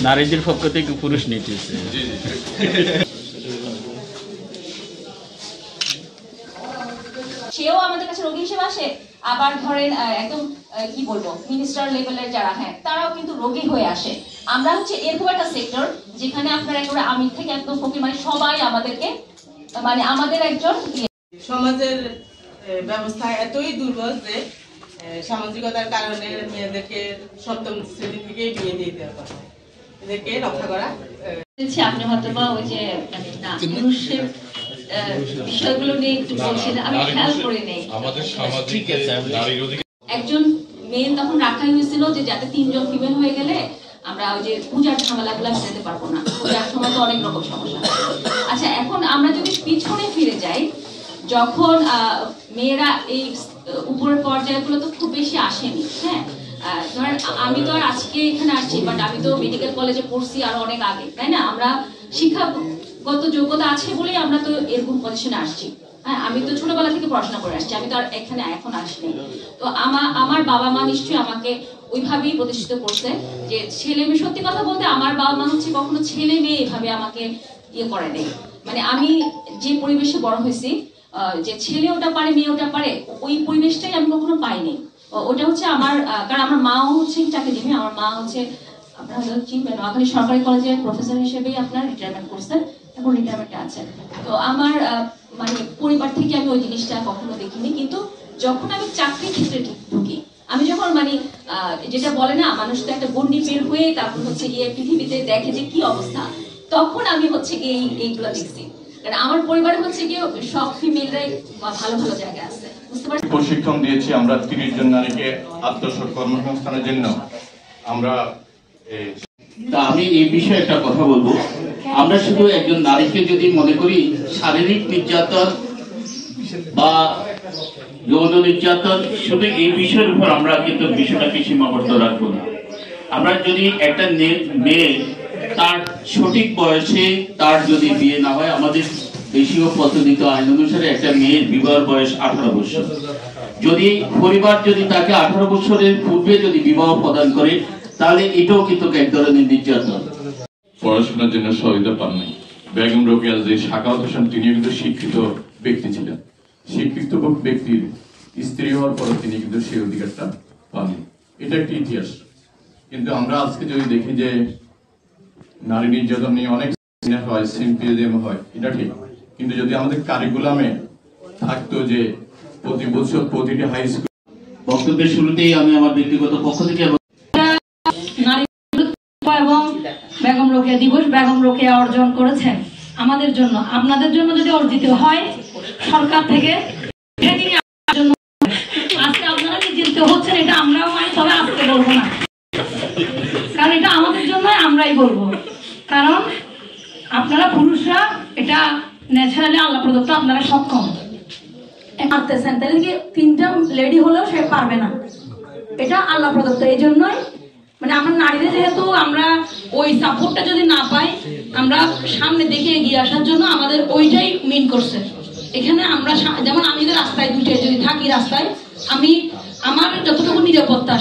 নারীদের পক্ষ থেকে পুরুষ নিতেছে। সেও আমাদের কাছে রোগী হিসেবে আসে, আবার ধরেন একদম কি বলবো মিনিস্টার লেভেলের যারা তারাও কিন্তু রোগী হয়ে আসে। আমরা হচ্ছে এরকম একটা সেক্টর যেখানে আপনার একেবারে আমির থেকে একদম ফকির মানে সবাই আমাদেরকে মানে আমাদের একজন সমাজের ব্যবস্থা এতই দুর্বল যে সামাজিকতার কারণে মেয়েদেরকে সপ্তম শ্রেণী থেকে বিয়ে দিয়ে দেওয়া কথা, এদেরকে রক্ষা করা। আপনি হয়তো বা ওই যে পুরুষের বিষয়গুলো নিয়ে একটু বলছেন, আমি খেয়াল করে নেই। একজন মেয়ে তখন রাখাই হয়েছিল যে যাতে 3 জন ফিমেল হয়ে গেলে আমরা ওই যে পূজার ঝামেলাগুলো মেটাতে পারবো না, পূজার সময় তো অনেক রকম সমস্যা। আচ্ছা, এখন আমরা যদি পিছনে ফিরে যাই, যখন মেয়েরা এই উপরের পর্যায়গুলো তো খুব বেশি আসেনি। হ্যাঁ, ধরেন আমি তো আর আজকে এখানে আসছি, বাট আমি তো মেডিকেল কলেজে পড়ছি আরো অনেক আগে, তাই না? আমরা শিক্ষাগত যোগ্যতা আছে বলেই আমরা তো এরকম পজিশনে আসছি। হ্যাঁ, আমি তো ছোটবেলা থেকে পড়াশোনা করে আসছি, আমি তো আর এখানে এখন আসিনি। তো আমার বাবা মা নিশ্চয়ই আমাকে ওইভাবেই প্রতিষ্ঠিত করছে যে ছেলে মেয়ে, সত্যি কথা বলতে আমার বাবা মা হচ্ছে কখনো ছেলে মেয়ে এভাবে আমাকে ইয়ে করে নেই। মানে আমি যে পরিবেশে বড় হয়েছি, যে ছেলে ওটা পারে মেয়ে ওটা পারে, ওই পরিবেশটাই আমি কখনো পাইনি। ওটা হচ্ছে আমার, কারণ আমার মাও হচ্ছে চাকরিজীবী। আমার মা হচ্ছে আপনারা চিনবেন নোয়াখালী সরকারি কলেজের প্রফেসর হিসেবেই আপনার রিটায়ারমেন্ট করছেন, এখন রিটায়ারমেন্টে আছেন। তো আমার মানে পরিবার থেকে আমি ওই জিনিসটা কখনো দেখিনি। কিন্তু যখন আমি চাকরির ক্ষেত্রে ঢুকি, আমি যখন মানে যেটা বলে না, মানুষ তো একটা গন্ডি বের হয়ে তারপর হচ্ছে গিয়ে পৃথিবীতে দেখে যে কি অবস্থা, তখন আমি হচ্ছে গিয়ে এইগুলো দেখছি। কারণ আমার পরিবারে হচ্ছে গিয়ে সব ফিমেলরাই ভালো ভালো জায়গায় আছে, বুঝতে পারছি। প্রশিক্ষণ দিয়েছি আমরা 30 জন নারীকে কর্মসংস্থানের জন্য। আমরা আমি এই বিষয়ে একটা কথা বলবো। আমরা শুধু একজন নারীকে যদি মনে করি শারীরিক নির্যাতন বা যৌন নির্যাতন, শুধু এই বিষয়ের উপর আমরা কিন্তু বিষয়টাকে সীমাবদ্ধ রাখবো না। আমরা যদি একটা মেয়ে তার সঠিক বয়সে তার যদি বিয়ে না হয়, আমাদের দেশীয় প্রচলিত আইন অনুসারে একটা মেয়ের বিবাহ বয়স 18 বছর। যদি পরিবার যদি তাকে 18 বছরের পূর্বে যদি বিবাহ প্রদান করে, তাহলে এটাও কিন্তু এক ধরনের নির্যাতন। পড়াশোনার জন্য সহায়তা পান নাই। বেগম রোকেয়া যে সাখাওয়াত হোসেন, তিনি কিন্তু শিক্ষিত ব্যক্তি ছিলেন। শিক্ষিত ব্যক্তির স্ত্রী হওয়ার পর তিনি কিন্তু সেই অধিকারটা পাননি। এটা একটি ইতিহাস। কিন্তু আমরা আজকে যদি দেখি যে নারী নির্যাতন নিয়ে অনেক হয়, সিম্পোজিয়াম হয়, এটা ঠিক। কিন্তু যদি আমাদের কারিকুলামে থাকতো যে প্রতি বছর প্রতিটি হাই স্কুল। বক্তব্যের শুরুতেই আমি আমার ব্যক্তিগত পক্ষ থেকে এবং বেগম রোকেয়া দিবস বেগম রোকেয়া অর্জন করেছেন আমাদের জন্য, আপনাদের জন্য যদি অর্জিত হয় সরকার থেকে, আজকে আপনারা নির্যাতিত হচ্ছেন, এটা আমরাও মানে সবাই আজকে বলবো না, কারণ এটা আমাদের জন্য আমরাই বলবো। কারণ আপনারা পুরুষরা এটা ন্যাচারালি আল্লাহ প্রদত্ত, আপনারা সক্ষম পারতেছেন, তাহলে কি 3টা লেডি হলেও সে পারবে না, এটা আল্লাহ প্রদত্ত। এই জন্যই মানে আমরা নারীদের যেহেতু আমরা ওই সাপোর্টটা যদি না পাই, আমরা সামনে দিকে এগিয়ে আসার জন্য আমাদের ওইটাই মিন করছে। এখানে আমরা যেমন আমি রাস্তায় দুইটায় যদি থাকি, রাস্তায় আমি আমার যতটুকু নিরাপত্তা